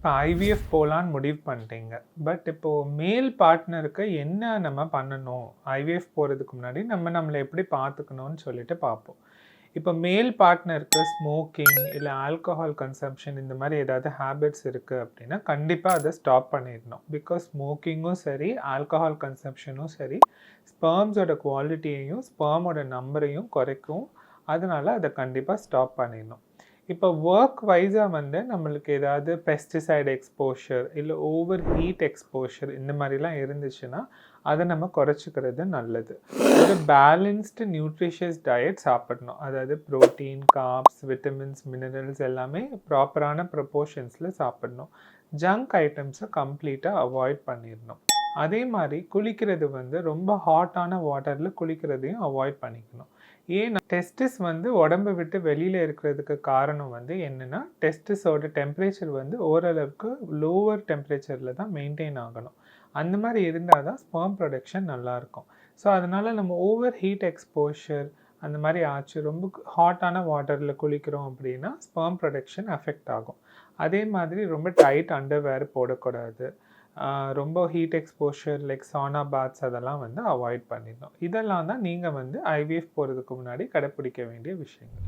இப்போ ஐவிஎஃப் போகலான்னு முடிவு பண்ணிட்டீங்க. பட் இப்போது மேல் பார்ட்னருக்கு என்ன நம்ம பண்ணணும்? ஐவிஎஃப் போகிறதுக்கு முன்னாடி நம்மளை எப்படி பார்த்துக்கணும்னு சொல்லிட்டு பார்ப்போம். இப்போ மேல் பார்ட்னருக்கு ஸ்மோக்கிங் இல்லை ஆல்கஹால் கன்சம்ஷன் இந்த மாதிரி ஏதாவது ஹேபிட்ஸ் இருக்குது அப்படின்னா கண்டிப்பாக அதை ஸ்டாப் பண்ணிடணும். பிகாஸ் ஸ்மோக்கிங்கும் சரி, ஆல்கஹால் கன்சம்ஷனும் சரி, ஸ்பெர்ம்ஸோட குவாலிட்டியையும் ஸ்பெர்மோட நம்பரையும் குறைக்கும். அதனால் அதை கண்டிப்பாக ஸ்டாப் பண்ணிடணும். இப்போ ஒர்க் வைஸாக நம்மளுக்கு ஏதாவது பெஸ்டிசைட் எக்ஸ்போஷர் இல்லை ஓவர் ஹீட் எக்ஸ்போஷர் இந்த மாதிரிலாம் இருந்துச்சுன்னா அதை நம்ம குறைச்சிக்கிறது நல்லது. ஒரு பேலன்ஸ்டு நியூட்ரிஷியஸ் டயட் சாப்பிடணும். அதாவது ப்ரோட்டீன், கார்ப்ஸ், விட்டமின்ஸ், மினரல்ஸ் எல்லாமே ப்ராப்பரான ப்ரொப்போர்ஷன்ஸில் சாப்பிடணும். ஜங்க் ஐட்டம்ஸை கம்ப்ளீட்டாக அவாய்ட் பண்ணிடணும். அதே மாதிரி குளிக்கிறது ரொம்ப ஹாட்டான வாட்டரில் குளிக்கிறதையும் அவாய்ட் பண்ணிக்கணும். ஏன்னா டெஸ்டிஸ் உடம்பை விட்டு வெளியில் இருக்கிறதுக்கு காரணம் என்னென்னா டெஸ்டிஸோட டெம்பரேச்சர் ஓரளவுக்கு லோவர் டெம்பரேச்சரில் தான் மெயின்டைன் ஆகணும். அந்த மாதிரி இருந்தால் தான் ஸ்பெர்ம் ப்ரொடக்ஷன் நல்லாயிருக்கும். ஸோ அதனால் நம்ம ஓவர் ஹீட் எக்ஸ்போஷர் அந்த மாதிரி ஆச்சு, ரொம்ப ஹாட்டான வாட்டரில் குளிக்கிறோம் அப்படின்னா ஸ்பெர்ம் ப்ரொடக்ஷன் அஃபெக்ட் ஆகும். அதே மாதிரி ரொம்ப டைட் அண்டர்வேர் போடக்கூடாது. ரொம்ப ஹீட் எக்ஸ்போஷர் லைக் சானா பாத்ஸ் அதெல்லாம் அவாய்ட் பண்ணிடணும். இதெல்லாம் தான் நீங்கள் ஐவிஎஃப் போகிறதுக்கு முன்னாடி கடைப்பிடிக்க வேண்டிய விஷயங்கள்.